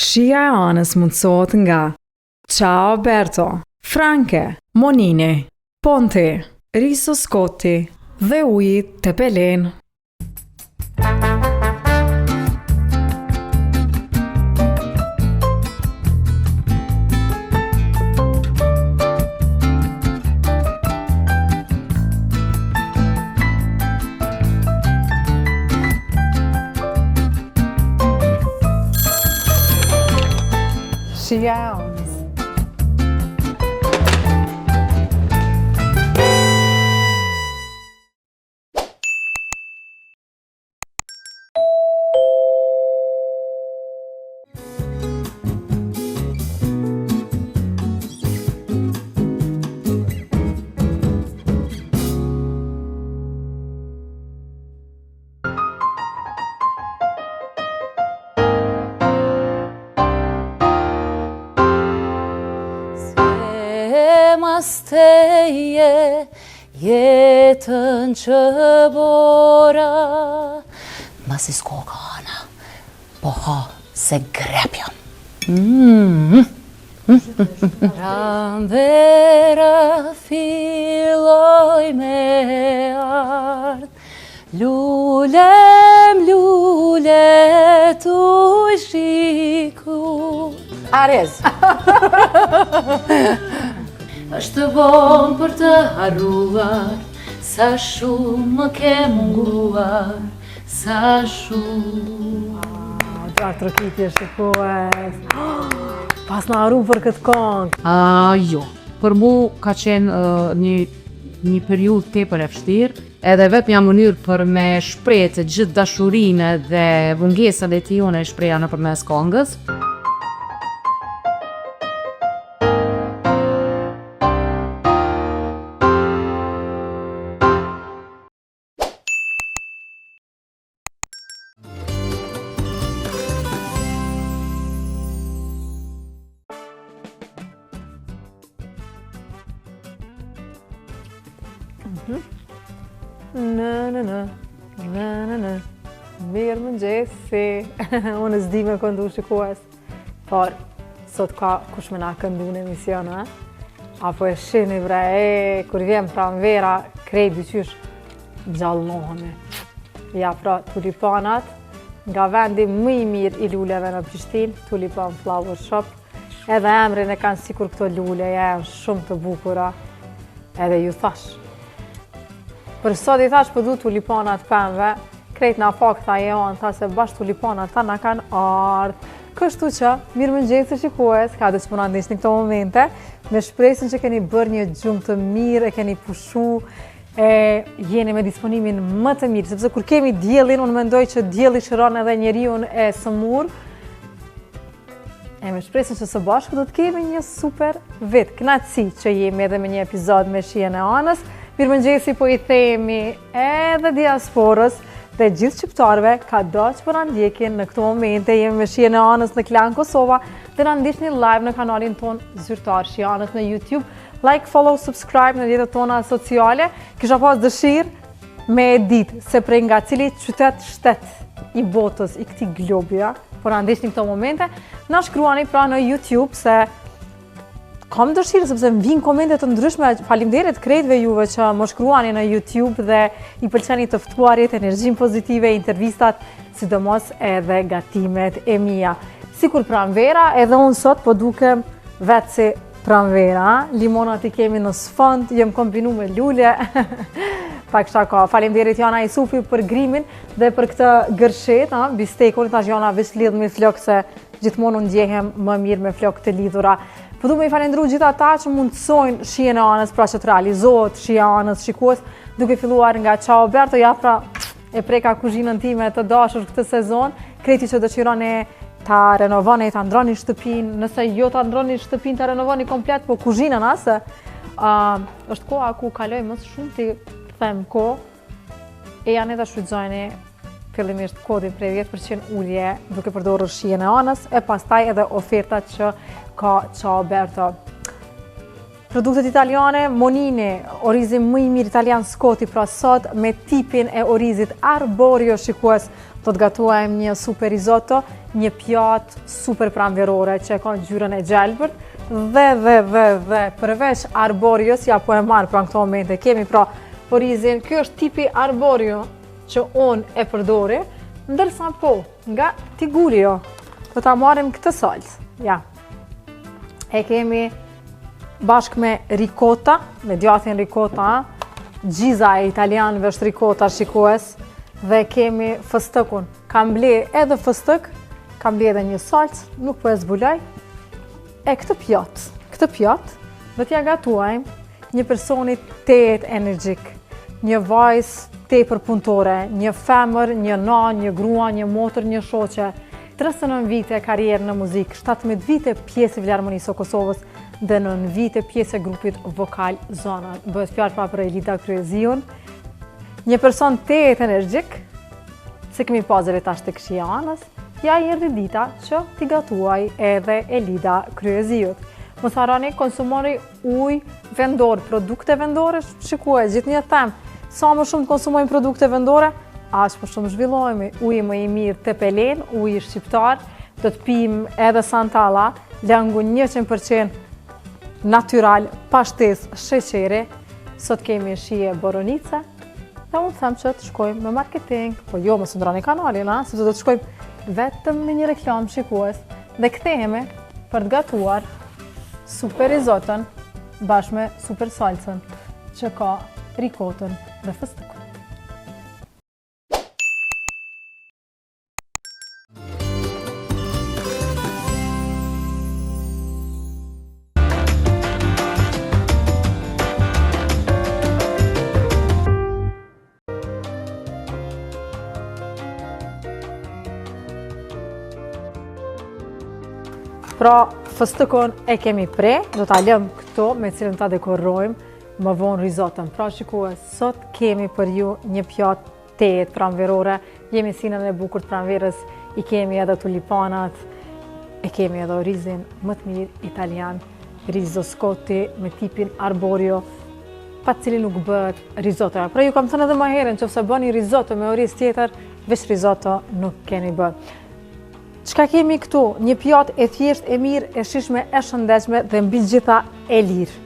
Shija e anës mundësohet nga Ciao Berto, Franke, Monini, Ponti, Riso Scotti dhe uji Tepelen. Shija e anës. Teje jetën që bora Masi s'ko ka ana Po ha se grepjon Pranvera filloj me ardh Lulem lulet u shiku Arez është vonë për të harruar, sa shumë më ke munguar, sa shumë. Gjatë trokitje shikohet. Pas në harru për këtë këngë. Jo, për mu ka qenë një periudhë tepër e vështirë, edhe vetëm një mënyrë për me shpreh të gjithë dashurinë dhe vëngesën e tijone e shpreha nëpërmes këngës. Në, mirë mëngjesi. Unë s'di me këndu shikues, por sot ka kush me na këndu në emision, a? Apo e shini bre, kur vjen pranvera, krejt dyqysh gjallohëme. Ja pra, tulipanat, nga vendi më i mirë i luleve në Prishtinë, Tulipan Flower Shop, edhe emrin e kanë sikur këto lule, janë shumë të bukura, edhe ju thash. Për sot i thash përdu tulipanat pemve, krejt na pak tha e anë, tha se bash tulipanat ta na kanë ardhë. Kështu që, mirë mëngjesi shikues, ka dhe që përna ndishtë në këto momente, me shpresin që keni bërë një gjumë të mirë, e keni pushu, jeni me disponimin më të mirë, sepse kur kemi diellin, unë mendoj që dielli shëron edhe njeriun e sëmur, me shpresin që së bashku do të kemi një super vit. Kënaqësi që jemi edhe me një epizod me shijen e anës. Mirëmëngjesi po i themi edhe diasporës dhe gjithë shqiptarëve ka do që për ndjekin në këto momente. Jemi me shijen e anës në Klan Kosova dhe na ndiqni live në kanalin ton zyrtar Shija e anës në YouTube. Like, follow, subscribe në rrjetet tona sociale. Kisha pas dëshirë me ditë se prej nga cili qytet shtet i botës i këtij globi, por na ndiqni këto momente. Na shkruani pra në YouTube se kam dëshirë sepse më vinë komente të ndryshme. Faleminderit krejtëve juve që më shkruani në YouTube dhe i pëlqeni të ftuarit, energjinë pozitive, intervistat, sidomos edhe gatimet e mia. Sikur pranvera, edhe unë sot po dukem vetë si pranvera. Limonat i kemi në sfond, jem kombinu me lule. Pak shaka. Faleminderit Jana Isufi për grimin dhe për këtë gërshet, bistekun. Tash Jana veç lidh me flokë se gjithmonë unë ndjehem më mirë me flokë të lidhura. Po du me i falendru gjitha ta që mundësojnë shijen e anës, pra që të realizohet shija e anës shikues, duke filluar nga Ciao Berto, ja pra e preka kuzhinën time të dashur këtë sezon, kreti që dëshironi ta renovoni, ta ndroni shtëpin, nëse jo ta ndroni shtëpin, ta renovoni komplet, po kuzhinën asë, është koha ku kaloj mësë shumë të them ko, e janë edhe shfrytëzojni fillimisht kodin prej 10% ulje duke përdorur shijen e anës, e pastaj edhe ofertat që ka Ciao Berto. Produktet italiane, Monine, orizi më i mirë italian Scotti, pra sot me tipin e orizit arborio shikues, do të gatuajmë një super risotto, një pjatë super pranverore që ka ngjyrën e gjelbërt dhe përveç arborios, ja po e marr pra në këto momente, kemi pra orizin, ky është tipi arborio që unë e përdori, ndërsa po, nga Tigulio, do ta marrim këtë salcë, ja. E kemi bashkë me ricotta, me djathtin ricotta, gjiza e italianëve është ricotta shikues, dhe kemi fëstëkun. Kam ble edhe fëstëk, kam ble edhe një salcë, nuk po e zbuloj. E këtë pjatë, do t'ja gatuajmë një personit tejet energjik, një vajzë tepër punëtore, një femër, një nanë, një grua, një motër, një shoqe, 39 vite karrierë në muzikë, 17 vite pjesë e Filharmonisë së Kosovës dhe 9 vite pjesë e grupit vokal Zona. Bëhet fjalë pra për Elida Kryeziun, një person tejet energjik, se kemi pasur tash tek Këshia Anës, ja erdhi dita që t'i gatuaj edhe Elida Kryeziut. Mos harroni, konsumoni ujë vendor, produkte vendore, shikuaj gjithnjë them, sa më shumë të konsumojmë produkte vendore, aq më shumë zhvillohemi. Uji më i mirë Tepelen, uji shqiptar, do të pijmë edhe Santalla, langu 100% natyral, pa shtesë sheqeri. Sot kemi shije Boronica, dhe unë them që të shkojmë me marketing, po jo mos ndroni kanalin, sepse do të shkojmë vetëm në një reklam shikues dhe kthehemi për të gatuar super risotton bashkë me super salcën që ka ricotën dhe fëstëkun. Pra, fëstëkon e kemi pre, do t'a lëm këto me cilën ta dekorojmë më vonë risotton. Pra, shikues, sot kemi për ju një pjatë tejet pranverore, jemi sinën e bukur të pranverës, i kemi edhe tulipanat, e kemi edhe orizin më të mirë italian, riso Scotti me tipin arborio, pa cili nuk bëhet risotto. Pra, ju kam thënë edhe më herën, nëse bëni risotto me oriz tjetër, veç risotto nuk keni bërë. Çka kemi këtu? Një pjatë e thjeshtë, e mirë, e shijshme, e shëndetshme dhe mbi gjitha e lirë.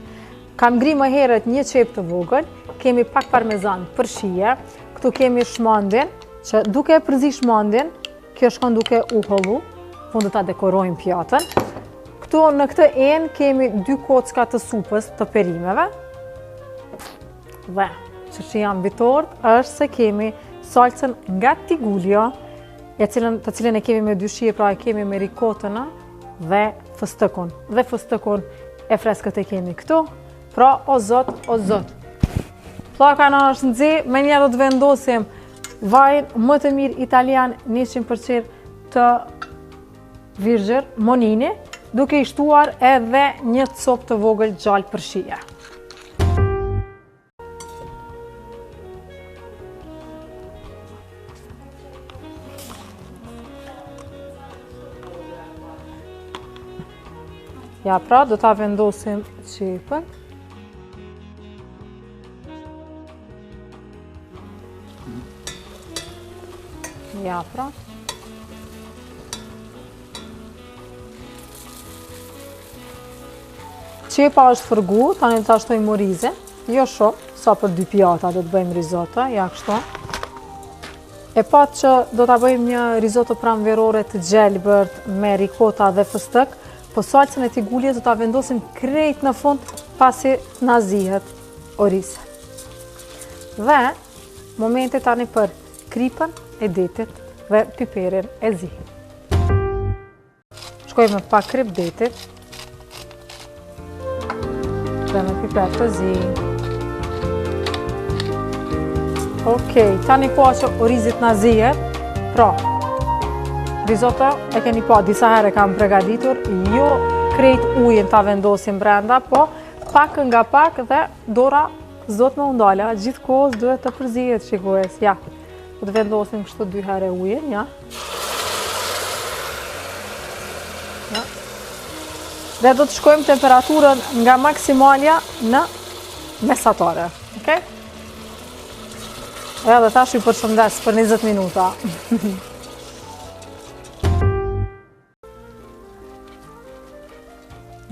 Kam ngri më herët një qep të vogël, kemi pak parmezan për shije, këtu kemi shmandin, që duke e përzi shmandin, kjo shkon duke u hollu, unë do ta dekorojmë pjatën. Këtu në këtë enë kemi 2 kocka të supës të perimeve. Dhe që janë bitort është se kemi salcën nga Tigulio, të cilën e kemi me 2 shije, pra e kemi me ricotën dhe fëstëkun. Dhe fëstëkun e freskët e kemi këtu. Pra, o zot, o zot. Pllaka na është nxehtë, me një do të vendosim vajin më të mirë italian 100% të Virgër, Monini, duke i shtuar edhe një copë të vogël gjallë për shije. Ja, pra, do ta vendosim qepën. Ja, pra. Qepa është fërgu, tani ta shtojmë orizin. Jo shumë, sa për 2 pjata do të bëjmë risotto, ja kështu. E pat që do ta bëjmë një risotto pranverore të gjelbërt me ricotta dhe fëstëk, po salcën e Tigulios do ta vendosim krejt në fund pasi na zihet orizi. Dhe momenti tani për kripën e detit dhe piperin e zi. Shkojmë me pak krip detit dhe me piper të zi. Okej, tani po që orizit na zihet, pra, risotto e keni pa, disa herë kam përgatitur, jo krejt ujin ta vendosim brenda, po pak nga pak dhe dora zot me undala, gjithkohës duhet të përzihet shikues. Ja, do të vendosim kështu 2 herë ujin, ja. Ja. Dhe do të shkojmë temperaturën nga maksimalja në mesatare. Okay? Edhe tash ju përshëndes për 20 minuta.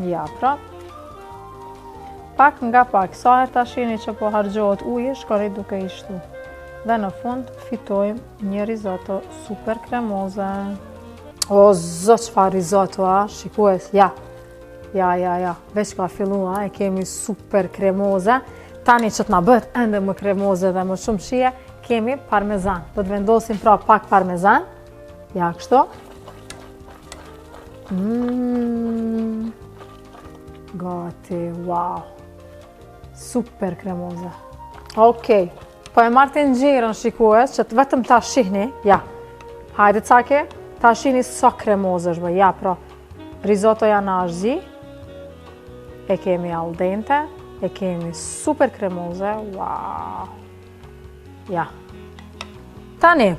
Ja, pra. Pak nga pak, sa herë ta shihni që po harxhohet uji, shkoni duke i shtu. Dhe në fund fitojmë një risotto super kremoze. O, zot çfarë risotto, a? Shikues, ja. Ja. Veç ka fillu, e kemi super kremoze. Tani që t'na bët ende më kremoze dhe më shumë shije, kemi parmezan. Do të vendosim pra pak parmezan. Ja, kështu. Gati, wow. Super kremoze. Okej. Po e marrë të nxjerrën, shikues, që vetëm ta shihni. Ja. Hajde cake, ta shihni sa kremoze është bë. Ja, pra. Risottoja na është zi. E kemi al dente. E kemi super kremoze. Wow. Ja. Tani.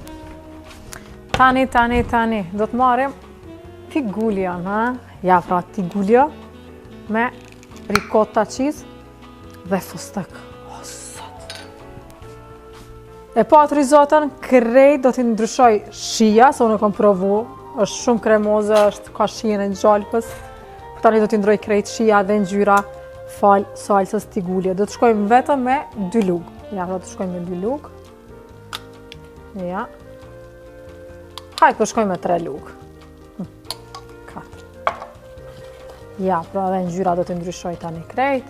Do të marrim tigullon, ha? Ja, pra, tigullon me ricotta cheese dhe fustak. O, sot. E pa atë risotton, krejt do t'i ndryshoj shija, se unë e kom provu. Është shumë kremoze, ka shijen e gjalpës. Tani do t'i ndroj krejt shija dhe ngjyra fal salsës tigullje. Do të shkojmë vetëm me 2 lugë. Ja, do të shkojmë me 2 lugë. Ja. Hajde, po shkojmë me 3 lugë. 4. Ja, pra dhe ngjyra do të ndryshoj tani krejt.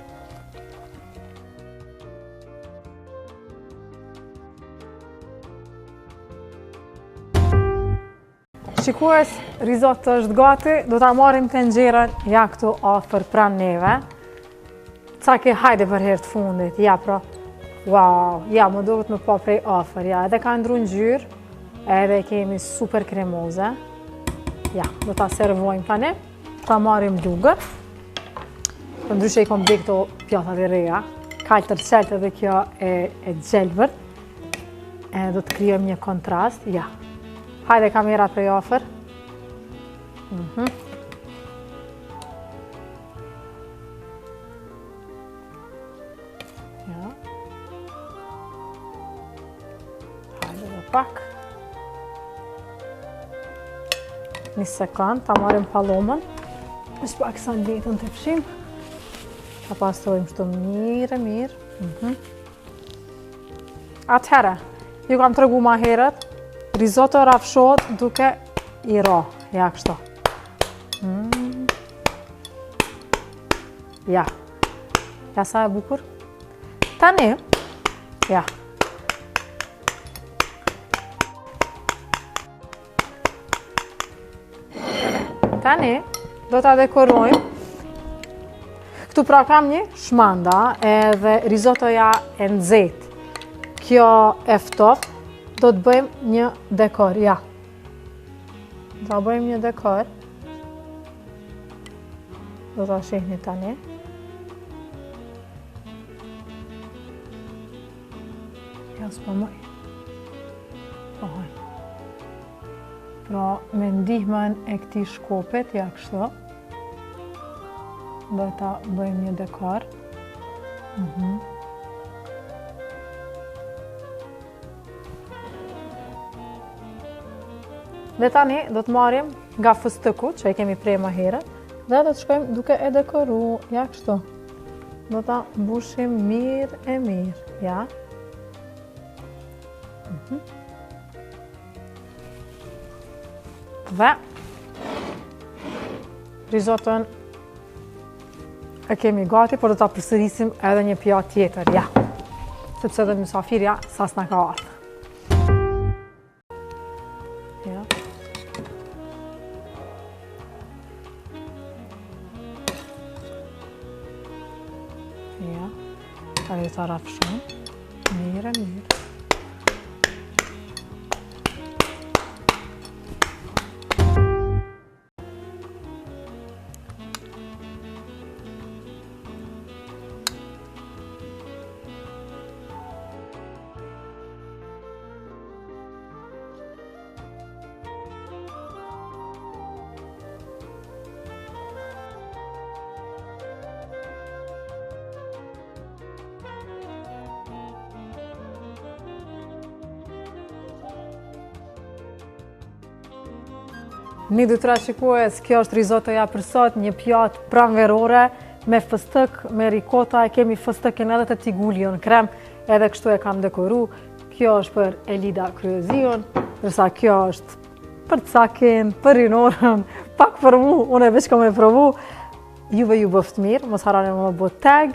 Shikues, risotto është gati, do ta marrim tenxherën ja këtu afër pranë neve. Cake, hajde për herë të fundit, ja pra. Wow, ja, më duhet më pa prej afër, ja, edhe ka ndru ngjyrë, edhe kemi super kremoze. Ja, do ta servojmë tani. Ta marrim lugën. Për ndryshe i kom bë këto pjatat e reja. Kaltër qeltë edhe kjo e gjelbërt. Do të krijojmë një kontrast, ja. Hajde kamera prej afër. Ja. Hajde dhe pak. Një sekund, ta marim pallomën. Është pak sa letën të fshim. Ta pastrojmë shtu mirë. Atëherë, ju kam tregu ma herët, risotto rafshohet duke i ra. Ja, kështu. Ja. Ja, sa e bukur. Tani, ja. Tani, do ta dekorojmë. Këtu pra kam një shmanda edhe risottoja e nxehtë. Kjo e ftoft. Do të bëjmë një dekor, ja. Do të bëjmë një dekor. Do të shihni tani. Ja, s'po mëj. Pra, me ndihmën e këtij shkopit, ja kështu. Do ta bëjmë një dekor. Dhe tani do të marrim nga fustëku që e kemi prej më herët dhe do të shkojmë duke e dekoru, ja kështu. Do ta mbushim mirë, ja. Dhe risotton e kemi gati, por do ta përsërisim edhe një pjatë tjetër, ja. Sepse edhe mysafirja sa s'na ka ardhur. Ja. Ja. Hajde ta rafshojmë. Mirë. 1, 2, 3 shikues, kjo është risottoja për sot, një pjatë pranverore me fëstëk, me rikota, e kemi fëstëkin edhe të tigulion krem, edhe kështu e kam dekoru. Kjo është për Elida Kryezion, dërsa kjo është për cakin, për rinorën, pak për mu, unë e veç kam e provu. Juve ju bëft mirë, mos harani më bët tag.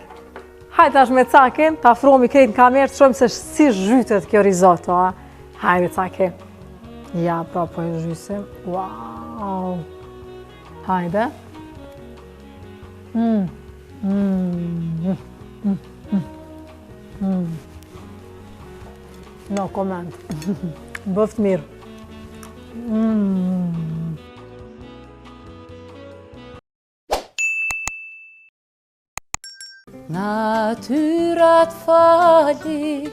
Hajde tash me cakin, ta afrohemi krejt në kamerë, të shojmë se si zhytet kjo risotto, a? Hajde caki. Ja, pra po e zhysim. Wow! Hajde. No comment. Bëft mirë. Natyrat fali,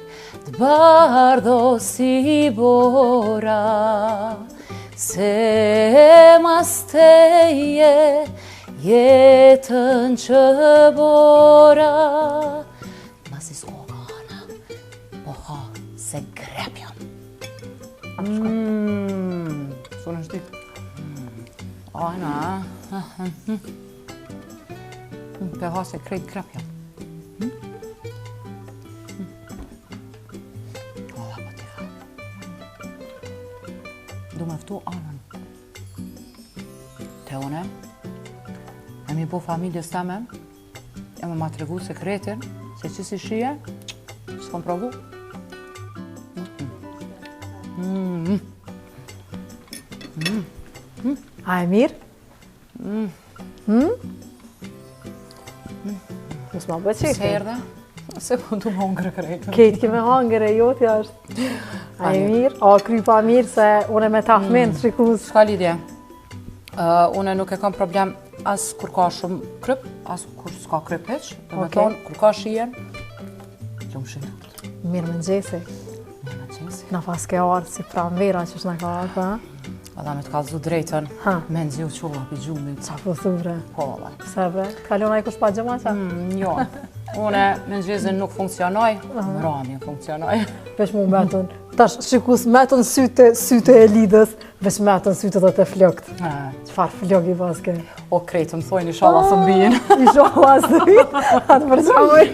të bardho si bora, se mas teje jetën që bora. Mas i s'koka, Ana, po ha, se grepjam. Sonë është dik. Ana, Pe ha se krejt grepjam. ola po t'i tha. Du me ftu anën. Te une, e mi bo familjes teme, e me ma tregu sekretin, se që si shije, s'kom provu. A e mirë? Mos ma bëqi. Se erdhe, se po du më hongre krejtën. Kejt kime hangër e joti është. A e mirë? A krypa mirë se une me tahmin të shikus. S'ka lidhje. Une nuk e kam problem as kur ka shumë kryp, as kur s'ka kryp heq. Do me Okej. thonë, kur ka shijen, lumë shindut. Mirë më nxesi. Në qensi. Na pas ke arë si pranvera që është në ka arë, ha? Edhe me të kalzu drejtën, Ha. me nëzju qolla pi gjumit. Qa po thuvre? Po, dhe. Se bre? Të kalon a i kush pa gjëma qa? Jo, une me nëzhezin nuk funksionoj, rami funksionoj. Vesh mu metën. Tash shikus metën syte e lidës, vesh metën syte dhe të flokt. Qfar flok i paske? O krejtë, më thojnë i shala së mbijin. I shoha së atë për qamoj.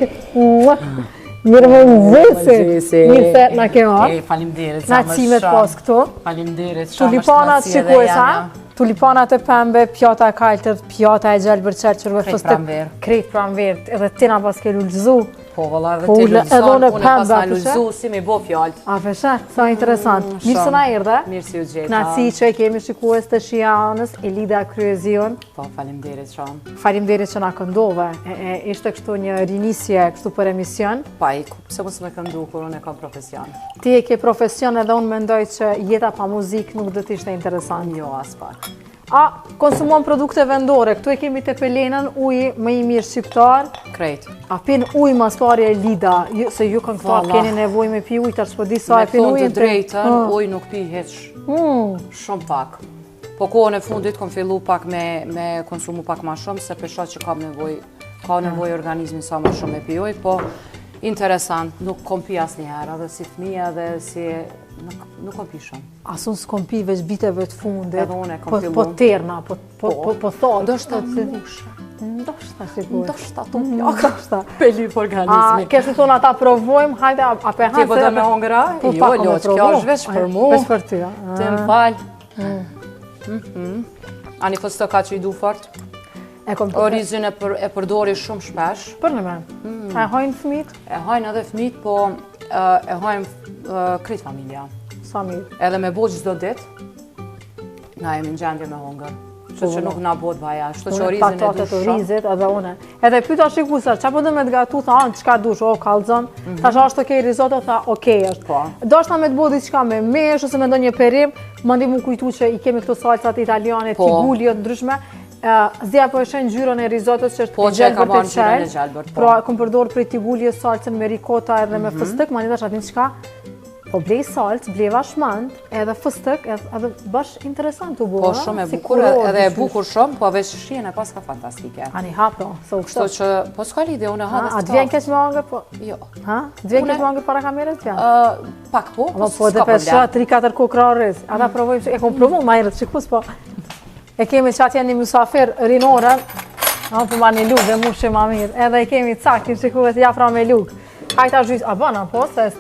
Mirë më nëzesi. Mirë se na ke arë. Falimderit, Na cimet pas këtu. Falimderit, Tulipanat shikues, ha? Tulipanat e pembe, pjata e kaltër, pjata e gjelbër qerqërve, Krejt fëstëk. pranver. Krejt pranver. Edhe ti na pas ke lullëzu. Po, vëlla, edhe Po, ti edhe lullëzon, unë une pas pembe, na apo lullëzu, si mi bo fjallët. A feshe? Sa interesant. Mirë se na erdhe. Mirë si u gjeta. Knaci që e kemi shikues të Shianës, Elida Kryezion. Po, falimderit shumë. Faleminderit që na këndove. Ishte kështu një rinisje kështu për emision. Pa i, pse mos me këndu kur unë e kam profesion. Ti e ke profesion edhe unë mendoj që jeta pa muzikë nuk do të ishte interesant. Jo, as pak. A konsumon produkte vendore. Këtu e kemi te pelenën, uji më i mirë shqiptar. Krejt. A pin ujë mas pari e Lida, se ju këngëtar Valla. keni nevojë me pi ujë, tash po di sa Me e pin thonë të ujin. drejtën, uj nuk pi heq shumë pak. Po kohën e fundit kom fillu pak me konsumu pak ma shumë, se për shoh që ka nevoj organizmi sa ma shumë me pi ujë, po interesant, nuk kom pi asnjëherë, edhe si fëmija dhe si nuk kom pi shumë. Asun s'kom pi veç viteve të fundit. Edhe unë e kom fillu. Po terna, po thot. Ndoshta musha. Ndoshta shikuj. Ndoshta tu pjaka. Ndoshta. Peli për A organizmin. kesh thonë ata provojmë, hajde a pe Ti po do me hongra? Po, Jo, pak, jo, me kjo provu. është veç për mu. Veç për ty, a? Ti më fal. Ani fëstëka që i du fort? E kom të Orizin e përdori shumë shpesh. për në me. E hojnë fëmit? E hajnë edhe fëmijët, po e hajnë krejt familja. Sa mirë. Edhe me bo çdo ditë, na jemi në gjendje me hongër. Kështu që nuk na bëhet baja, kështu që orizin e du Patatet shumë. orizit edhe une. Edhe pyta shikusar, qa po dhe me të gatu, tha, qka dush, o, kalzon. Tha që është okej risotto, tha, okej është. Po. Doshta me të bëu diçka me mesh, ose me ndonjë perim, mandi mu kujtu që i kemi këto salsat italiane, Po. tigullio të ndryshme. Zja po e shen ngjyrën e risottos që është Po, e që e ka gjelbërt marrë e ngjyrën e qelë. gjelbërt, po. Pra, kom përdor prej tigullje salcën me rikota edhe me fëstëk, mandi tash atin qka. Po blej salcë, bleva shmand, edhe fëstëk, edhe bash interesant u bo. Po shumë e bukur, edhe e bukur shumë, po veç shijen e pas ka fantastike. Ani hapro, se u Kështu që, po s'ka lidhje, unë e ha dhe A të vjen keq me hangër, po? Jo. Ha? Të vjen Une- keq me hangër para kamerës, vjen? Pak po, Po, s'ka dhe problem. pesha, 3-4 kokra rrez. Ata provojmë, e kom provu, ma herët, shikus, po. E kemi që atje një musafir rinorën, për ma një lukë dhe mu shumë ma mirë. Edhe i kemi caktin shikues jafra me lukë. Hajta gjysë, a bëna po, se të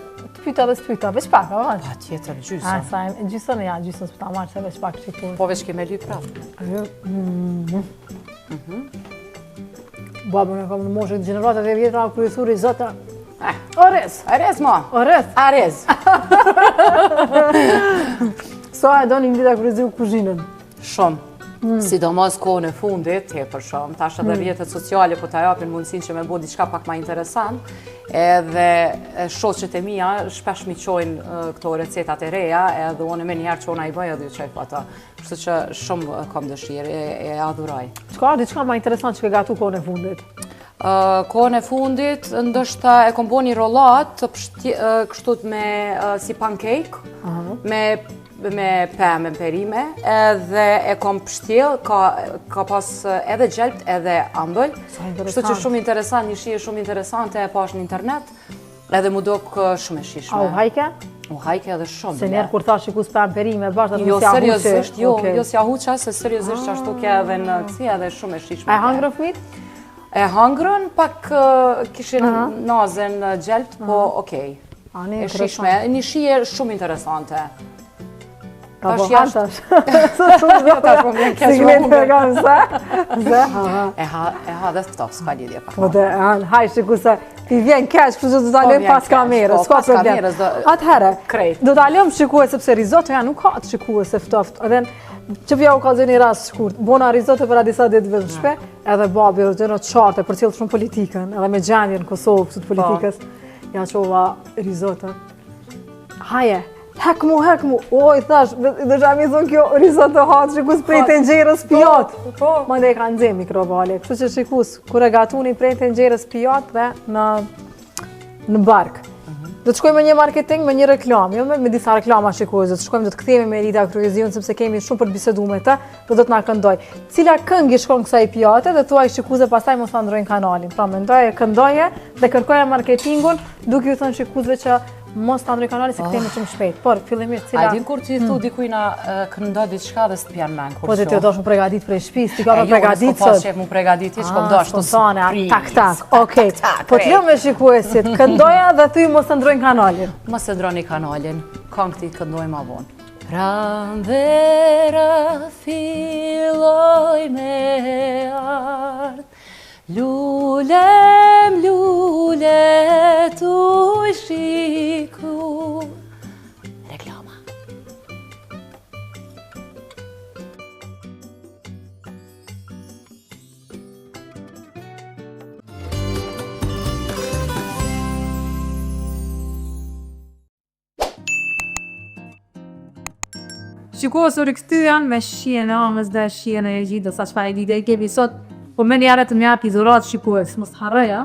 pyta dhe së pyta, veç pak, a bëna? Pa tjetër gjysë. A, sa gjysën e ja, gjysën s'pëta marrë, se veç pak shikues. Po veç keme lyp prapë. Babën e kam në moshën gjeneratët e vjetra, kryesuri zotë. Orez! Arez ma! Orez! Arez! Sa e do një mdita kryeziu kuzhinën? Shumë. Sidomos kohën e fundit, tepër shumë. Tash edhe rrjetet sociale po ta japin mundësinë që me bëu diçka pak më interesant. Edhe shoqet e mia shpesh mi çojnë këto recetat e reja, edhe unë më njëherë çona i bëj edhe çaj pa ata. Kështu që shumë kam dëshirë, e adhuroj. Çka diçka më interesant që ke gatu kohën e fundit? Kohën e fundit, ndoshta e kom bo një rollat kështu me si pancake, me pemë perime, edhe e kom pështjell, ka pas edhe gjelbt edhe ambël. Kështu që shumë interesant, një shije shumë interesante e pash në internet, edhe mu dok shumë e shishme. A u hajke? U hajke edhe shumë. Se njerë kur thash shikus pemë perime, bashkë Jo, seriozisht, jo si ahuqa, se seriozisht ashtu ke edhe në kësi edhe shumë e shishme. A e hangrën fëmit? E hangrën, pak kishin nazën gjelbt, po okej. E shishme, një shije shumë interesante. Ka po hantash. Tash po vjen keq me kam se. E ha dhe këto, s'ka lidhje pak. Po dhe, haj shiku se ti vjen keq, kështu që do ta lëm pas kamerës, s'ka problem. Atëherë, do ta lëm shikues sepse risottoja nuk ka të shikues se ftoft. Edhe që vja u kalzoj një rast shkurt, bona risotto për disa ditë vëllshpe, edhe babi rëgjënë të qartë, për cilë shumë politikën, edhe me gjendje në Kosovë kësut politikës, ja qova risotto. Haje, hek mu, oj, thash, dhe shami thonë kjo risotto hatë, shikus prej të nxerës pijat. Ma dhe e ka nëzim mikrobale, kështu që shikus, kur e gatuni prej të nxerës pijat dhe në bark. Do të shkojmë me një marketing, me një reklam, jo me disa reklama shikues, do të shkojmë, do të kthehemi me Elida Kryeziun sepse kemi shumë për të biseduar me të, do të na këndoj. Cila këngë i shkon kësaj pijate dhe thuaj shikuesve pastaj mos ta ndrojnë kanalin. Pra mendoje, këndoje dhe kërkoje marketingun, duke ju thënë shikuesve që mos ta ndrojnë kanalin se kthehemi shumë shpejt. Por fillimisht cila. A din kur ti thu dikujna këndo diçka dhe s'të pjan mend kur. Po ti do të përgatit prej shtëpisë, ti ka përgatit sot. Po shef mu përgatit hiç, kom dash të spontane, tak. Okej. Po të lëm me shikuesit, këndoja dhe ty mos ta ndrojnë kanalin. Mos e ndroni kanalin. Këngë ti këndoj ma vonë. Pranvera filloj me ardh, lulem tu shiku. Reklama. Shiko, së rikëtyan me shien e amës dhe shien e gjithë, sa qëfa e lide e kemi sot, po me njëherë të mja pizurat shikues, mos harroja,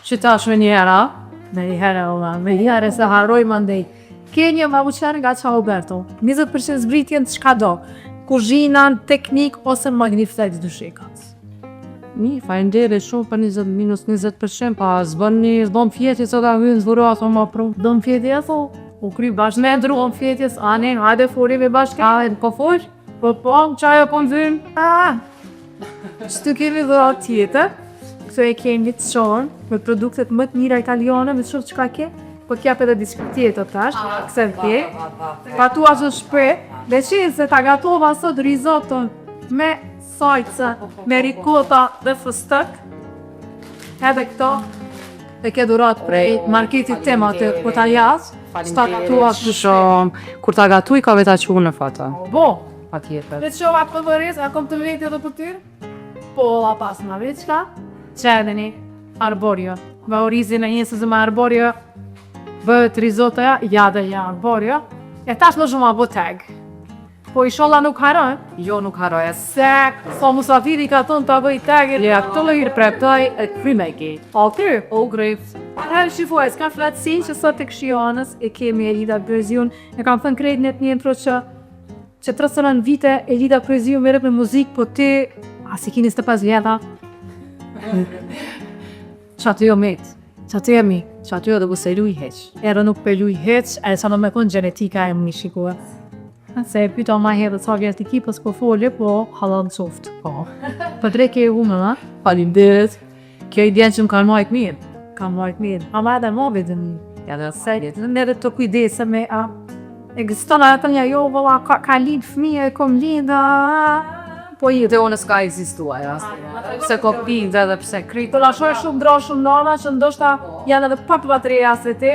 që tash me njëherë se harroj më ndej. Kenja ma uqerë nga qa Roberto, 20% zbritjen të shka do, kuzhinan, teknik, ose magnificat të shikat. Një, fajndere shumë për -20%, pa zbën një dom fjetje, sot a hynë zvura, ato ma pru. Dom fjetje, ato, u kry bashkë me ndruon fjetjes, anin, hajde fori me bashkë, po fush, po, qaja po në vynë, Qëtu kemi dhurat tjetër, këto e kemi të shonë, me produktet më të mira italiane, me të shonë që ka ke, po kjap edhe diska tjetër tash, këse në tje, pa tu ashtë shpre, dhe qenë se ta gatova sot risotto me sajtëse, me rikota dhe fëstëk, edhe këto, e ke dhurat prej marketit tema të këta jasë, që ta gatua shumë, kur ta gatuj ka veta që unë në fata. Bo, Pa tjetër. dhe të shova për vëris, a kom të veti edhe për tyrë? Po, la pas në veç ka, që edhe një arborio. Bë orizin e njësë me arborio, bëhet risottoja, ja dhe ja arborio, e tash më shumë a boteg. Po i sholla nuk haroj? Jo, nuk haroj. Se, so musafiri ka thonë të bëj tegir, Ja, këto lojër preptoj e krymeki. o kry. O grip. Herë shifuaj, s'ka flatësi që sot të këshionës, e kemi Elida Kryeziun, e kam thënë krejt në të një intro që të rësëran vite Elida Kryeziun merrep me muzikë, po ti, a si kini 25 vjeta? Që aty jo metë, që aty jemi, që aty jo dhe bu se luj heq. Erë nuk për luj heq, e sa në me konë genetika e më një shikua. Se pyta ma herët sa vjetë ekipës po folje, po halal qoftë. Po. Po dreke e ume, ha? Faleminderit. Kjo ide që më kanë majtë mirë. Kanë majtë mirë. Ama edhe ma vetëm edhe sejet. Në edhe të kujdese me ekziston atë një jo, vëlla, ka lind fëmijë, e kom lind, po i Te unë s'ka ekzistuar, pse kopinj edhe pse krit. Po lasho e shumë dra shumë nana që ndoshta janë edhe pak bateria se ti,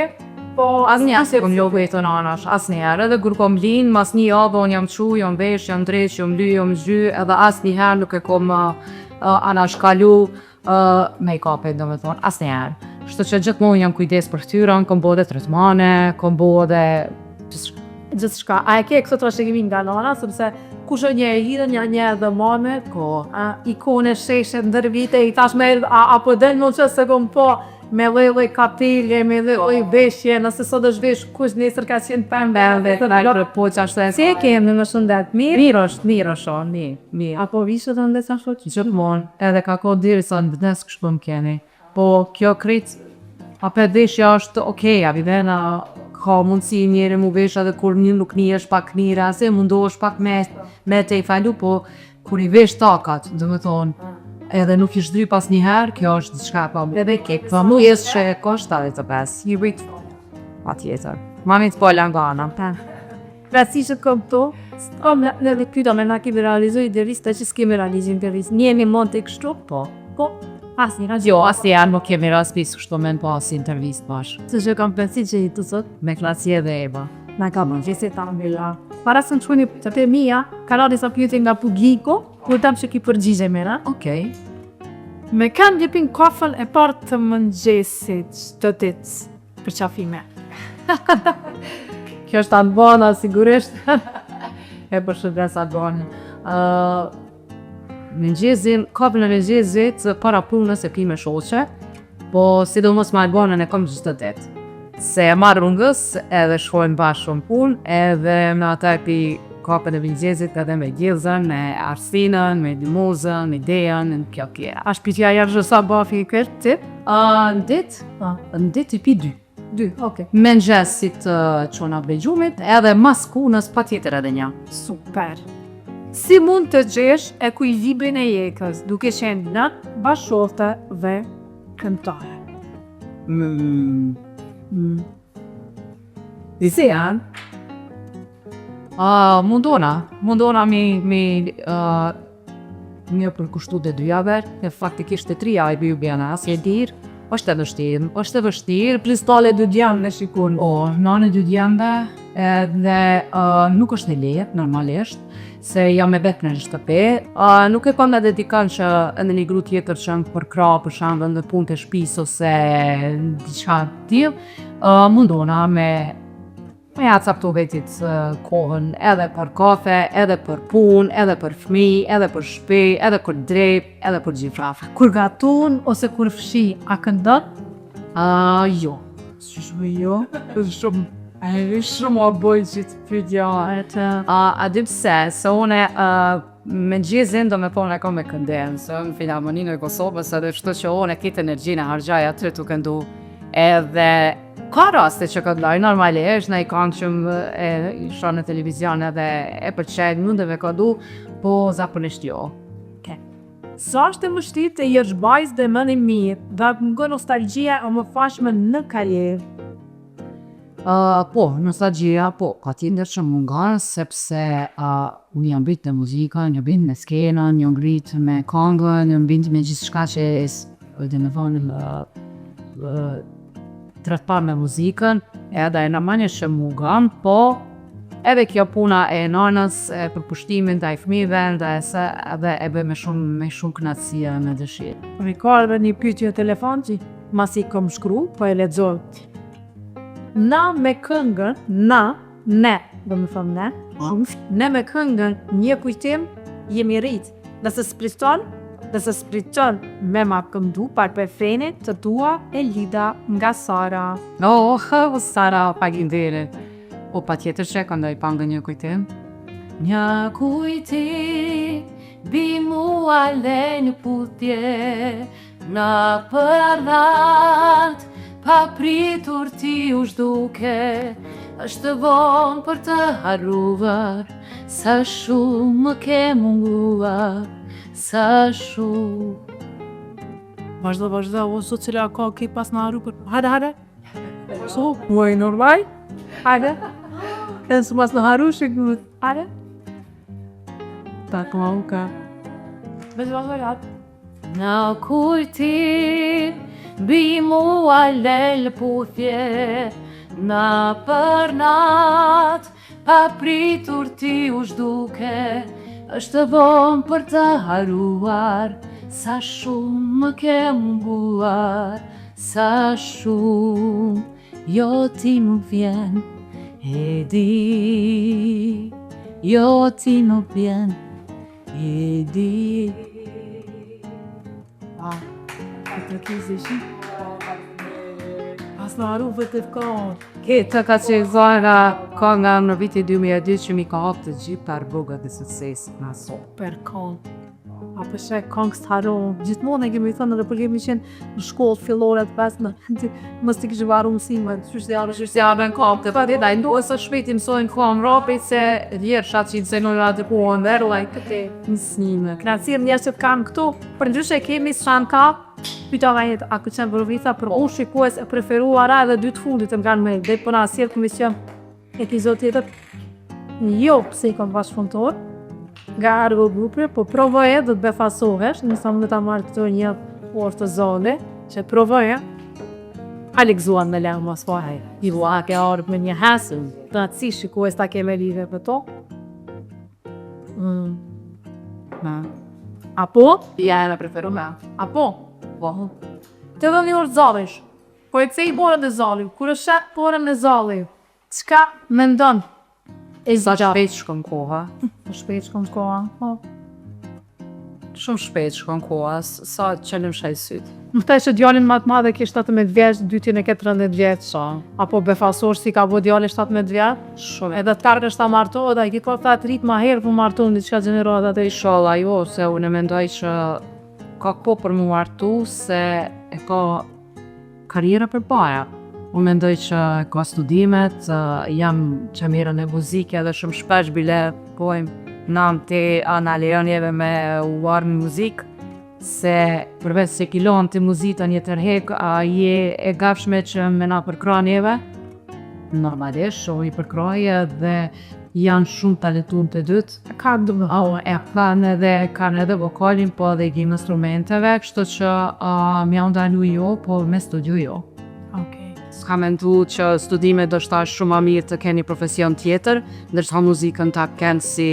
po Asnjëherë se kom lodhur të nanash, asnjëherë. Edhe kur kom lind, mas një javë unë jam çu, jam vesh, jam dreq, jam ly, jam zhy, edhe asnjëherë nuk e kom anashkalu make-up-e, domethënë, asnjëherë. Kështu që gjithmonë jam kujdes për ftyrën, kom bode tretmane, kom bode gjithçka. A e ke këtë trashëgimi nga nana, sepse kush është një e hirën, një edhe mame, ikone sheshe ndër vite, i tash me apo del më që se kom po, me lloj kapele, me lloj veshje, nëse sot është vesh kush nesër ka qenë pembe dhe të dalë po çashtu. Si e kemi më shëndet? Mirë? Mirë është, mirë. Apo vishët të ndesa shoqë? Gjithmonë, edhe ka kohë derisa në vdes kështu më keni. Po kjo krit, apo veshja është okej, vivena ka mundësi njëri mu vesh edhe kur një nuk një është pak knira, se mundohesh pak me te i falu, po kur i vesh takat, domethënë, edhe nuk i shdry pas njëherë, kjo është diçka pa edhe kek. Po mu jesë që e ko 75, i rrit pa tjetër. Mami të po langana. Krasi që kom to, kom në dhe pyta me na kemi realizoj deris, të që s'kemi realizim deris. Njemi mund të kështu? Po. Asë një Jo, asë janë nuk kemi raspis kështu men po asë intervist bashkë. Se që kam pensi që i të sot, Me Klasje dhe Eva. na kam në gjese ta mbila. Para së në qëni të të mija, ka ra disa pyetje nga Pugiko, kur tam që ki përgjigje mera. Okej. Me kanë gjepin kafën e partë të mëngjesit të tëtës për qafime. Kjo është Albana, sigurisht. E për shëndes Albana. Mëngjezin, kapën e mëngjezit para punës e pi me shoqe, po sidomos me Albanën e kam gjithë të det. Se e marrë rrungës edhe shkojmë bashkë në punë, edhe me ata e pi kapën e mëngjezit edhe me Gilzën, me Arsinën, me Dimozën, me Dejan, në kjo kjera. A shpitja jarë gjësa bafi i kërë ti? Në dit i pi 2. 2, okej. Mëngjesit qona bregjumit, edhe mas punës pa tjetër edhe një. Super. Si mund të gjesh ekuilibrin e jetës duke qenë në bashkëshorte dhe këngëtare? Disi janë? Mundona mi përkushtu dhe 2 javër, e faktikisht e 3 javë ju bjena, as e dirë, është e vështirë, pristale 2 djamë në shikun. Nane 2 djamëve, edhe nuk është e lehtë, normalisht, se jam e vetë në shtëpi. Nuk e kam edhe dikon që edhe një gru tjetër që në përkra, për shembull në punë të shtëpisë ose diçka tillë, mundona me ja captu vetit kohën edhe për kafe, edhe për punë, edhe për fëmijë, edhe për shtëpi, edhe për drejt, edhe për gjithrafë. Kur gatun ose kur fshi, a këndon? Jo. Jo? Shumë a bojë që të pytja. A di pse, se une me gjizin do me po në kom me kënden, se në Filharmoninë e Kosovës, edhe shto që une kitë energjinë e hargjaj aty të këndu. Edhe ka raste që këndoj, normalisht, në i kanë që e shonë në televizion edhe e përqenjë mundeve këndu, po zakonisht jo. Sa është e mështirë të jesh bajs dhe më në mirë, dhe më nostalgjia o më fashme në karierë? Po, nostalgjia, po, ka tjetër që mungan, sepse unë jam bitë në muzika, jam bitë në skenën, jam bitë me kongën, jam bitë me gjithë shka që dhe me thonë tretpar me muzikën, edhe e në manje që mungan, po edhe kjo puna e nanës, e përpushtimin të fëmijëve, edhe e bëj me shumë knatësia me dëshirë. Rikarve një pyetje telefonci, mas i kom shkru, po e lexoj. Na me këngën, ne, do më thëmë ne, ne me këngën një kujtim, jemi rritë. Nëse spriton me ma këndu par për frenit të tua e Lida nga Sara. Sara, faleminderit. Po pa tjetër që e këndoj pangë një kujtim. Një kujtim, bi mua le një putje, në për ardhat, pa pritur ti u shduke, është vonë për të harruar, sa shumë më ke munguar, sa shumë. Vazhdo, o sot cila ka ki pas në haru për... Hajde. So, muaj normal. Hajde. E nësë mas në haru shikë. Hajde. Tak, ma uka. Vazhdo. Në kur ti bi mua lel puthje, në për nat pa pritur ti u zhduke, është vonë për të haruar, sa shumë më ke munguar, sa shumë jo ti nuk vjen, e di, jo ti nuk vjen, e di. Të kizë shi. Pas në haru vëtë të konë. Këtë ka që zara ka nga në viti 2002 që mi ka hapë të gjithë për bugat dhe suksesit në aso. Per konë. A përshë kongës të haru. Gjithmonë e kemi thënë edhe për kemi qenë në shkollë fillore të pesë në mës të kishë varu mësime. Shusjabe në kam të përdi, da i ndohë së shpeti mësojnë kam rapi se djerë shatë që i nësejnë në atë kohën dhe rëllaj këte mësime. Knacirë njerës që të kanë këtu, për ndryshe kemi së shanë ka, pyta nga jetë, a këtë qenë vërvitha për u shikues e preferuara edhe dy të fundit të m'kanë me dhe për në asirë komision epizod tjetër. Jo pëse i kom bashkëpunëtor, nga argo grupë, po provoje dhe të befasohesh, nësa më dhe ta marrë këto një orë të zone, që të provoje, a lekzuan me lehë mas fahaj. I vua ke arë me një hasën, të atë si shikues ta keme lidhe për to. Apo? Ja e në preferu me. Apo? Po. Të dhe një orë zalish, po e cej borën e zalim, kur është shetë borën e zalim, qka me ndonë? Sa shpejt shkon koha. Shpejt shkon koha, po. Shumë shpejt shkon koha, sa qëllim shaj sytë. Më thaj që djallin matë madhe ki 17 vjeç, dytin e ke 13 vjeç. Apo befasor si ka bo djallin 17 vjeç. Shumë. Edhe të karkë është ta martohet, a i kitë ta të rritë ma herë për martohet në qëka gjenerat atë i Inshallah jo, se unë e mendoj që ka po për mu martu se e ka karriera për para. Unë mendoj që ka studimet, jam që mirën e muzike dhe shumë shpesh bile pojmë nam të analironjeve me uarë në muzikë, se përveç se kilon të muzita një tërhek, a je e gafshme që me na përkranjeve. Normalisht, shoh i përkraje dhe janë shumë talentuar të dytë. Ka dëmë. E kanë edhe vokalin, po edhe i gjim instrumenteve, kështu që m'ja ndalu jo, po me studiu jo. S'ka mendu që studime do shta shumë ma mirë të keni profesion tjetër, ndërsa muzikën ta kenë si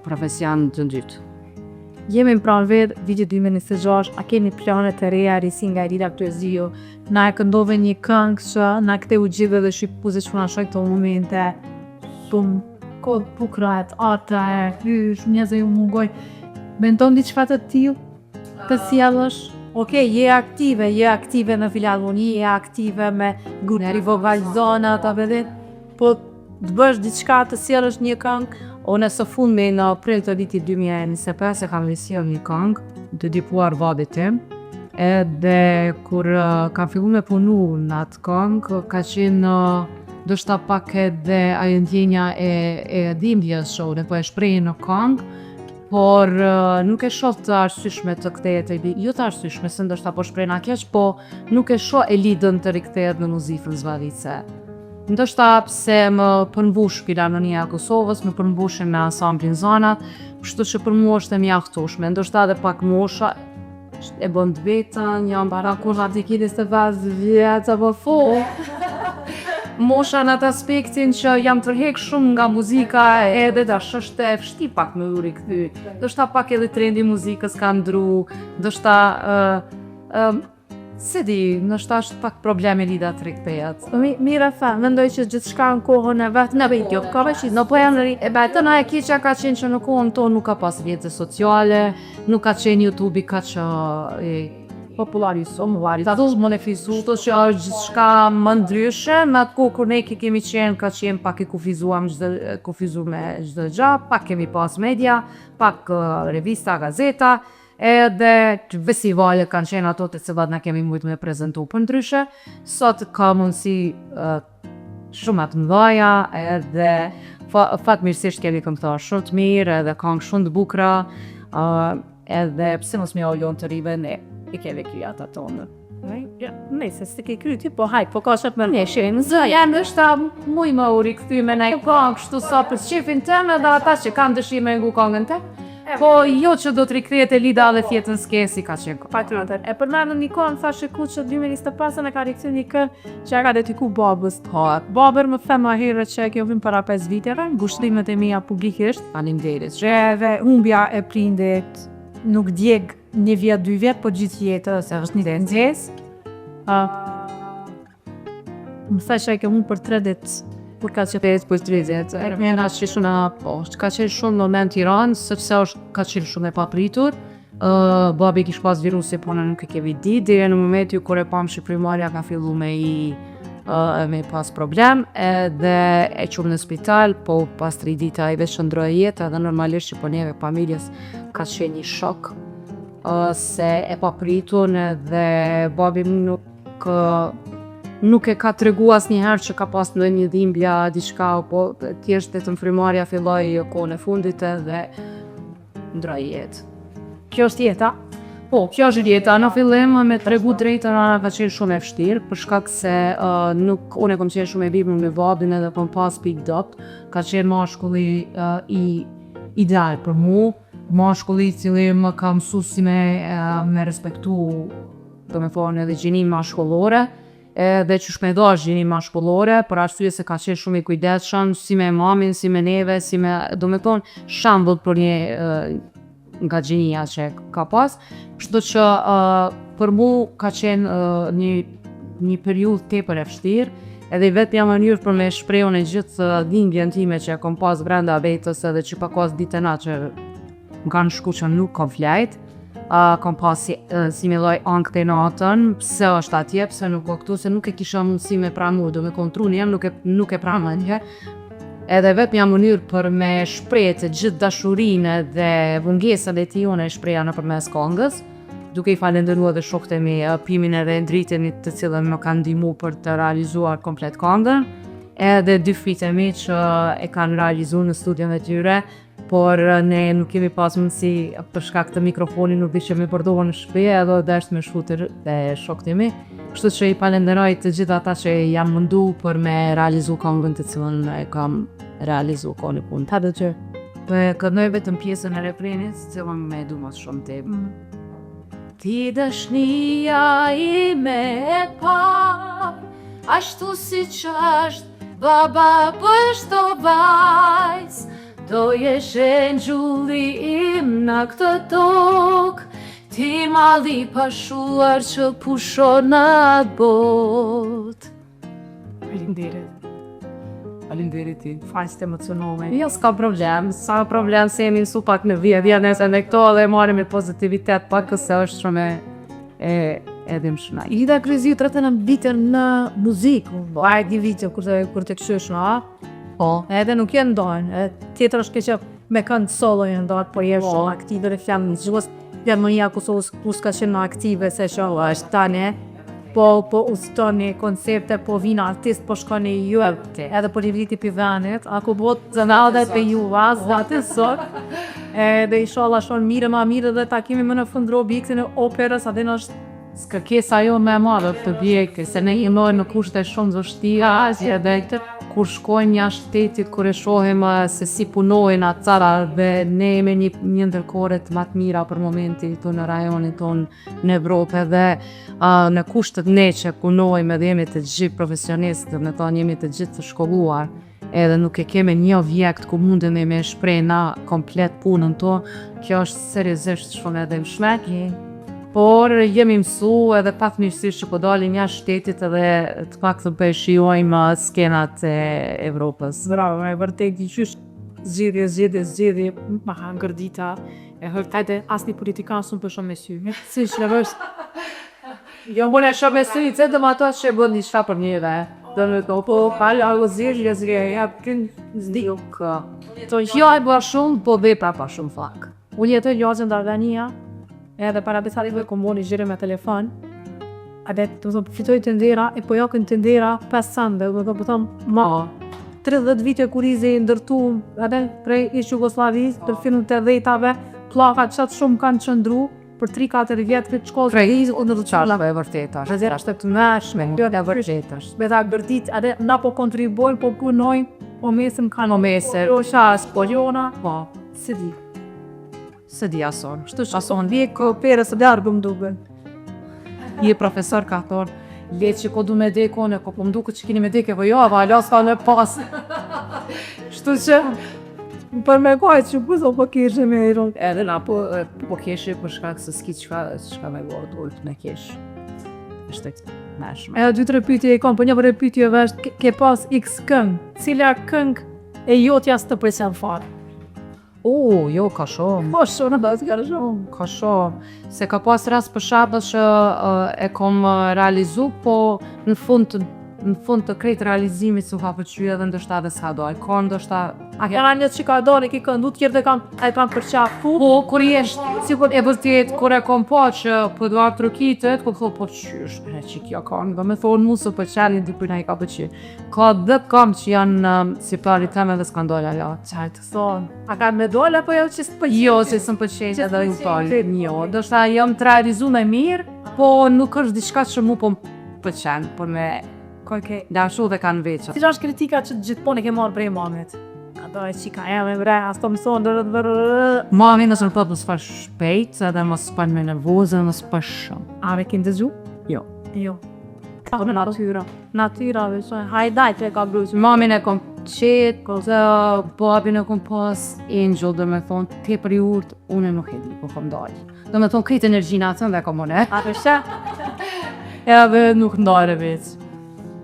profesion të dytë. Jemi në pranë vetë, viti 2026, a keni planet të reja risi nga Rida Poezio, na e këndove një këngë që na këte u gjithë dhe shqipuze që na shoj këto momente, shumë kodë pukrajt, ata e hysh, njëzë ju mungoj, mendon di qëfa të t'ju të sjellësh? Okej, je aktive në filharmoni, je aktive me grupë vokalizona, ta vedit, po të bësh diçka të sjellësh një këngë. Unë së fundmi në prill të vitit 2025 e kam sjell një këngë të dipuar vadit tim, edhe kur kam fillu me punu në atë këngë, ka qenë do shta pak edhe ajo ndjenja e dhimbjes që unë po e shprehje në këngë, por nuk e shoh të arsyeshme të kthehet jo të arsyeshme se ndoshta po shpreh na keq, po nuk e shoh e lidhën të rikthehet në muzikën zvaditse. Ndoshta pse më përmbush Filharmonia e Kosovës, më përmbushin me ansamblin Zanat, kështu që për mua është e mjaftueshme. Ndoshta edhe pak mosha e bën të vetën, jam para kur radikidis të vazë vjetë apo fu. Mosha në atë aspektin që jam tërhek shumë nga muzika edhe dash është e fshti pak me u rikthy. Ndoshta pak edhe trendi muzikës ka ndru, ndoshta se di, ndoshta është pak probleme lidha të rikthehet. Mira fa, mendoj që gjithçka në kohën e vet në vetë jo, ka veç në po janë e betë na e keqja ka qenë që në kohën tonë nuk ka pas rrjete sociale, nuk ka qenë YouTube-i ka që popularizuar, më në fizu, të që është gjithçka më ndryshe, në atë kohë kur ne kemi qenë, ka qenë pak i kufizuar me çdo gjë, pak kemi pas media, pak revista, gazeta, edhe festivale kanë qenë ato të cilat na kemi mujtë me prezentu për ndryshe. Sot ka mundësi shumë të mëdha edhe fatmirësisht kemi këngëtar shumë të mirë edhe këngë shumë të bukura, edhe pse mos më olon të rive ne i kemi kryat tonë. Nëse si ke kryti, po hajt, po ka shëp më neshin. Janë është muj më uri këthyme në këngë kështu sa për shifin tëmë edhe ata që kanë dëshirë me ngu këngën të. Po jo që do të rikthehet e lida dhe fjetën skesi ka qenë. Patronat. E për në një kohë më thashë ku që 2025 e ka rikthyer një këngë që e ka dediku babës. Babër më the më herët që kjo vim para 5 viteve, ngushëllimet e mia publikisht. Faleminderit. Edhe humbja e prindit nuk djeg 1 vjet, 2 vjet, po gjithë jetës se është një nxesë. Më thashë që unë për 3 ditë kur ka qenë për 3 ditë. Më na shishun poshtë. Ka qenë shumë moment Tiranë, sepse ka qenë shumë e papritur. Babi kish pas virusi, po në nuk e kemi ditë, deri në momentin kur e pam shqipërimarja ka fillu me pas problem, edhe e qumë në spital, po pas 3 dita i veç shëndroj jetë, edhe normalisht që po neve familjes ka qenë një shok, se e papritur, edhe babi nuk e ka tregu asnjëherë që ka pas ndonjë dhimbja, diçka, po thjesht vetëm frymarrja filloi kohën e fundit edhe ndroi jetë. Kjo është jeta. Po, kjo është jeta. Në fillim me tregu drejtën ka qenë shumë e vështirë, për shkak se unë kam qenë shumë e birmë me babin edhe po pas picked up. Ka qenë mashkulli i ideal për mu, mashkulli i cili më ka mësuar si me respektu, domethënë edhe gjininë mashkullore. Dhe që shpejdosh gjini mashkullore, për arsye se ka qenë shumë i kujdesshëm, si me mamin, si me neve, si me, domethënë, shembull për një nga gjinia që ka pas. Kështu që për mu ka qenë një periudhë tepër e vështirë, edhe vetmja mënyrë për me shprehun e gjithë dhimbjen time që kam pas brenda vetës edhe që pakas ditëna që më kanë shku që nuk kam flajt. Kam pas si me lloj ankth e natën, pse është atje, pse nuk o këtu, se nuk e kisha mundësi me pranu, do me kontrolin jam, nuk e prama një. Edhe vetëm jam mënyrë për me shpreh të gjithë dashurinë dhe vëngesat e tijone e shpreha nëpërmes këngës, duke i falendëruar dhe shokët e mi Pimin edhe Ndritenit, të cilën më kanë ndihmuar për të realizuar komplet këngën, edhe 2 fëmijët e mi që e kanë realizuar në studion e tyre. Por ne nuk kemi pas mundësi për shkak të mikrofonit, nuk di që me përdorur në shtëpi edhe dashur me shfutur te shokët e mi. Kështu që i falenderoj të gjithë ata që janë mundu për me realizu këngën të cilën e kam realizu kohën e punë. Ta dhe që? Për këndoj vetëm pjesën e refrenit, cilën me du mas shumë të Ti dashnia ime e pa, ashtu si që është baba për shto vajz, do jeshe gjulli im në këtë tokë, ti malli pashuar që pusho në botë. Falenderit. Falenderit ti. Faqë të emocionove. Jo, s'ka problem se jemi mësu pak në vjetë nëse në këto dhe marim me pozitivitet pak këse është shumë edhim shumë. I da kryzi të rëtë në bitën në muzikë, a e di vitë kur të këshysh në Po. Edhe nuk jenë ndojnë, tjetër është që me këndë solo jenë ndojnë, po jenë shumë aktive dhe fjamë në gjus, fjamë mënia ku s'ka qenë në aktive se shumë është tani, po ustoni koncepte, po vina artist, po shkoni ju, edhe po një viti për venit, ako botë zënadet për ju vazë, sot, edhe i shola shumë mire ma mire dhe takimi më në fundro bikësin e operës, adhe në është skërkesa jo me madhe të bjekë, se ne imojnë në kushte shumë zështia, edhe kur shkojnë jashtë shtetit, kur e shohim se si punojnë atë cara dhe ne me një ndërkoret më të mira për momentin të në rajonin tonë në Evropë dhe në kushtet ne që punojmë edhe jemi të gjithë profesionistë, në tonë jemi të gjithë të shkolluar, edhe nuk e keme një objekt ku mundemi me shprej na komplet punën tonë, kjo është seriozisht shumë edhe më shmeki. Por jemi mësu edhe fatmirësisht që po dalim jashtë shtetit edhe të pak të përshijojmë skenat e Evropës. Bravo, e vërtet i qysh zgjidhje, ma ha ngërdita, e hëftajte asni politikan së më për shumë me sy. Si që në vërst? Jo, më në shumë me sy, që dhe më ato që e bërë një shfa për njëve. Dhe në të po, palë, algo zirë, ja, kënë zdiuk. To jo e bërë shumë, po dhe pra pa shumë fak. Unë jetoj lozën dhe Albania, edhe para besarit dhe kom bo një gjire me telefon, Edhe do të fitoj të ndera, e po jakën të ndera 5 sande, do të thonë ma 30 vite kur izi ndërtu edhe prej ish Jugosllavis, të filmin të 80-tave, pllakat qatë shumë kanë qëndru për 3-4 vjetë këtë shkollë. Prej izi u ndërtuar e vërteta. Rezera është të mëshme, E vërteta. me ta gërdit, edhe na po kontribojnë, po punojnë, po mesim kanë. Po mese. Po shas, po jona, Po, se di. se di ason. Shtu që ason, vje ko perës e dargë më duke. Je profesor ka thonë, le që ko du me dekone, ko po mduke që kini me deke, po jo, vala s'ka në pas. Shtu që, për me kajtë që pëso po kishe me i ronë. Edhe na po keshe për shkak se s'ki çka me bo dullt me kesh. Është mëshme. Edhe 2-3 pyetje e kam, po një për e pyetjeve është ke pas x këngë, cila këngë e jotja së të pëlqen fare? Jo, ka shumë. Po shumë, do të kanë shumë. Ka shumë. Se ka pas rast për shembull që e kom realizu, po në fund të krejt realizimit s'u ka pëlqyer edhe ndoshta edhe s'ka dal. Ka ndoshta Janë një që ka doni ki këndu, tjerë e kanë përqafu. po kur jesh sikur e vërtet kur e kom pa që po do atë trukitet, po thon po qysh, që kjo ka, do me thonë mu së pëlqenin dy për na i ka pëlqyer. Ka 10 kam që janë si pari teme dhe s'kan dalë ala. Çaj të thonë, a kanë me dole apo jo që s'pëlqen? Jo, se s'm pëlqen edhe u talë. Jo, do shta jam të realizu me mirë, po nuk është diçka që mu po pëlqen, por me Okej. dashu dhe kanë veqa. Si është kritika që gjithmonë e ke marrë prej mamit? Ato e qika e bre, as të mëson dërë. Mami nësë në pëtë mësë pa shpejt, edhe mësë pa me nervozë, mësë pa shumë. A me kinë dëgju? Jo. Jo. Po në natyra. Natyra, veçoj. Hajdaj të e ka brusë. Mamin e kom qetë, të babin e kom pas angel, dhe me thonë, te për i urtë, unë nuk e di, po kom dalë. Dhe me thonë, krejtë energjina atën dhe kom unë, A përshë? edhe nuk ndare veç.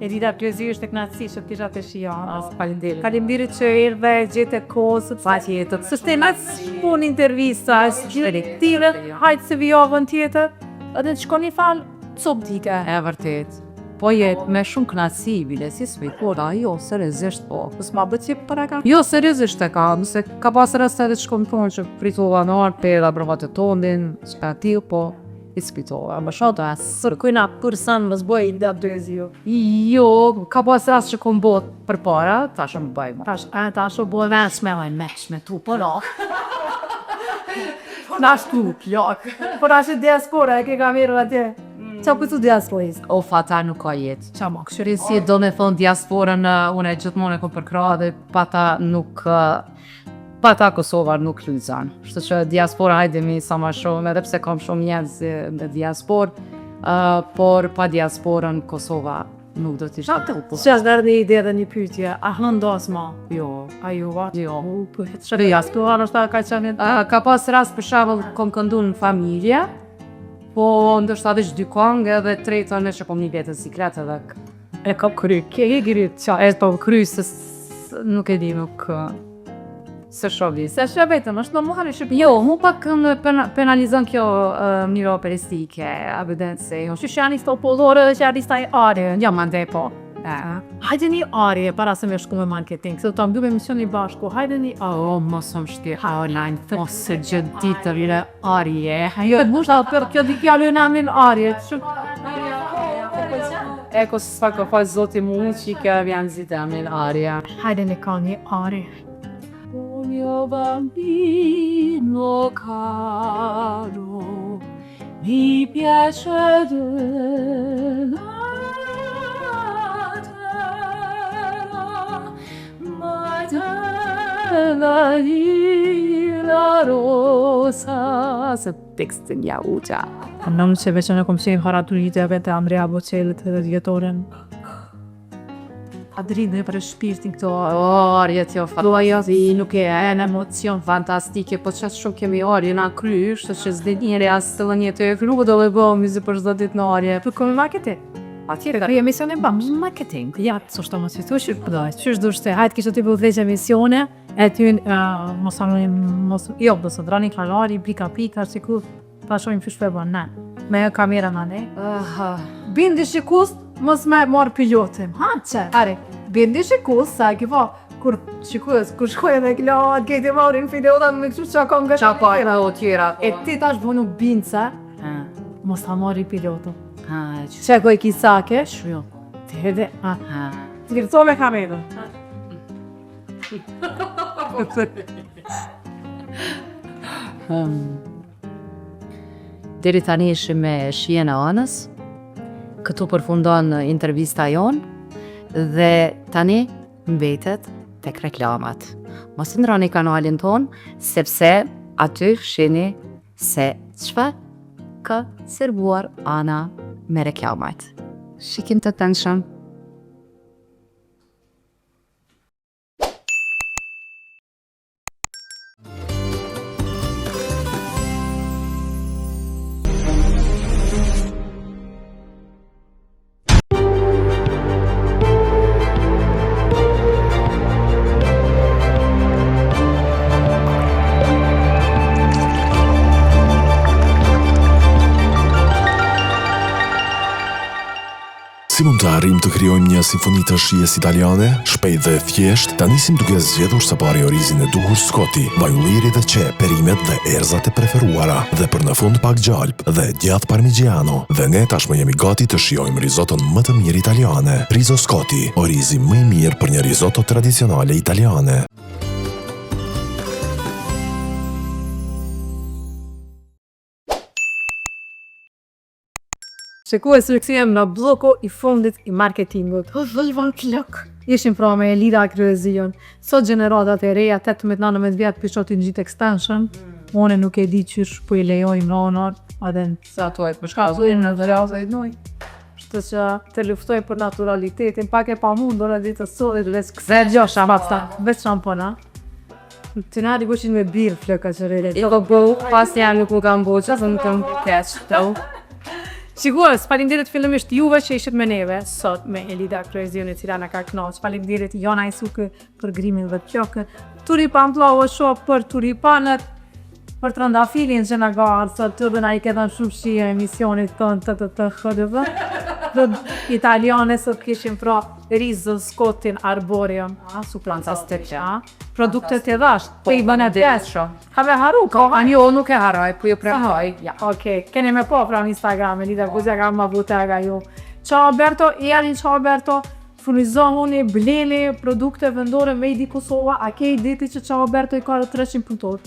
E dita plezi është e knatësi që t'isha të shia. Falenderit. Kalimderit që erdhe, gjete kohë, Pa tjetër. së shte pun intervista, së gjithë tire, hajtë se vijovën tjetër, edhe të shkoni falë, copë dike. E vërtet. Po jetë me shumë knatësi, bile, si s'vejtora, jo, seriozisht po. Pës ma bëtë që për e ka? Jo, seriozisht e ka, nëse ka pas raste edhe që kom tonë që pritova në arë, pera, brëvat e tondin, s'ka atil, po, i s'pritova, më shoto e sërë. Kujna përsan më zboj i da dëzi ju. Jo, ka pas rast që kom bot për para, ta shumë bëjmë. Tash o bo venshme, Me tu, po no. nash tu, plak. Por ashtë diaspora, e ke ka mirë atje. Qa pëtu diasporis? O fata nuk ka jetë. Qa ma këshëri? Si do me thonë diasporën, unë e gjithmonë e kom përkra dhe pata nuk... Pata Kosova nuk luzan. Shtë që diaspora hajdemi sa ma shumë, edhe pse kam shumë njerëz në diasporë, por pa diasporën Kosova nuk do t'ishtë të upu. Që është dërë një ide dhe një pytje, a hëndos ma? Jo. A ju va? Jo. Shërë diaspora nështë ta ka qenit? Ka pas rast për shembull kom këndu në familje, po ndështë adhe që dy kongë edhe tretën e që kom një vetë siklet edhe E ka kry, ke i grit qa? e po kry se nuk e di, nuk se shovi. Se shë vetëm, është normal i shqipë. Jo, mu pak më penalizon kjo mënyra operistike, evidence. Që janë i sto pollore dhe që janë i staj are. Ja, mande po. Hajde një are, para se me shku me marketing, se do të mbyllim emisioni bashku, hajde një are. Mos më shti, online, mos se gjithë ditë të vire arje. Jo, të bushta për kjo di kjallu në amin are. Eko se s'fa ka fal zoti mu që ka vjen zite amin arja. Hajde një ka një are. O mio bambino caro, mi piace della terra, ma della la rosa. Se tekstin ja uqa. Në më që veçën e kom qenë haraturiteve të Andrea Bocellit dhe djetoren. Adrinë për shpirtin këto Arjet jo fatoja si nuk e në emocion fantastike, po qatë shumë kemi arje në krysh, që s'de njeri as të lënje të e kru, do le bëhë mizi për shdo dit në arje. Për këmë marketing? Atjere ka... Emisionin bëmë marketing. Ja, të shto më citu që përdoj. Qysh dushte, hajtë kishtë të të bëdhejqë emisione, e t'yn, mos anonim, jo, do së drani kalari, pika, që ku, pa shojmë që shpebon, ne. Me kamera në ne. Bindi shikust, mos me marë pilotim. Ha, që? Are, bindi shikust, sa e kiva, kur shikust, kur shkoj edhe kilo, gejti marin filota, me kështu që akon nga Qa pa e o tjera. E ti tash vonu bindëse, mos ta marri pilotu. Qeko i kisake. Shjo. Tede, Zgërco me kamerën. Deri tani ishim me Shijen e Anës. Këtu përfundon intervista jonë dhe tani mbetet tek reklamat. Mos ndroni kanalin ton sepse aty shihni se çfarë ka servuar Ana me reklamat. Shikim të tenshëm. Si mund të arrim të krijojmë një simfoni të shijes italiane, shpejt dhe thjesht, ta nisim duke zgjedhur së pari orizin e duhur Scotti, vajulliri dhe qe, perimet dhe erëzat e preferuara, dhe për në fund pak gjalp dhe djath parmigiano. Dhe ne tashmë jemi gati të shijojmë rizoton më të mirë italiane. Rizo Scotti, orizi më i mirë për një risotto tradicionale italiane. Shikoj se kthehem në bloku i fundit i marketingut. Vëllvan klok. Ishim pra me Elida Kryezion. Sot gjeneratat e reja 18-19 vjet pishotin gjithë extension. Unë nuk e di qysh po i lejojmë ronor, adhen Sa tuaj përshkazojnë në dhe raza i dnoj. Shtë që të luftoj për naturalitetin, pak e pa mundur në ditë të solit, veç këse gjo shampona, veç shampona. Të nga di gushin me birë flëka që rejlet. Jo go, pas janë nuk u kam boqa, se nuk kam keq, të Sigurisht, faleminderit fillimisht juve që ishit me neve sot me Elida Kryezion, e cila na ka kënaqur. Faleminderit Jona Isuke për grimin dhe pjokën. Turipan Pllavo Show për turipanët, për trëndafilin që na ka ardhur të dhe na i ketan shumë shije emisionit tonë të HDV. Dhe italiane sot kishim pra Rizo Scottin Arborium, fantastike. Produktet e dhasht, po i bën e desho. Ka me haru, Ani jo nuk e haraj, po ju prehoj. Ja, okej. Keni me po pra në Instagram, Elida Kuzja ka ma butega ju. Ciao Alberto, ciao Alberto. Furnizohuni, bleni produkte vendore made in Kosova. A ke ideti që Ciao Alberto i ka 300 punëtor?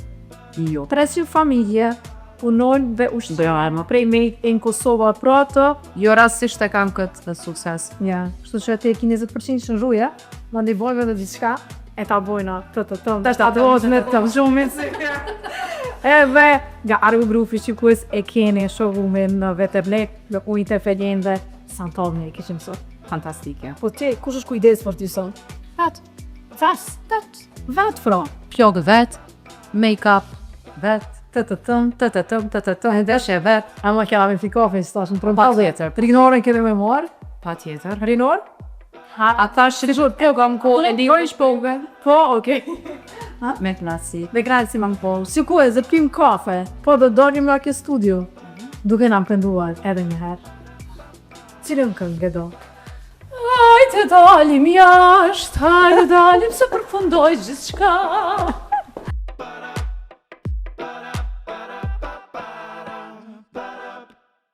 Jo. 300 familje punojnë dhe ushtrojnë prej made in Kosova pra të. Jo rastisht e kam këtë sukses. Ja, kështu që te ki 20% që nxruje, ma ndihmojve dhe diçka. E ta bojna të me të shumit. Edhe nga Argu Grupi Shikues e keni showroomin në Veterblek, në ujtë e feljen dhe Santovni e kishim sot. Fantastike. Po ti, kush është kujdes për ty sot? Vet fra. Pjog vet, make-up vet, ndeshje vet. Ama kja me fikafe, stash në Pa tjetër. Rinorën kene me marë? Pa tjetër. Rinor? A thash rishur, jo kam kohë, e ndihoj shpogën. Po, okej. Me klasi. Dhe grazi man po. Shikues, dhe pim kafe, po dhe dorim nga ke studio. Duke na pënduar edhe një herë. Cilën këngë do? Hajde dalim jashtë, hajde dalim se përfundoj gjithçka.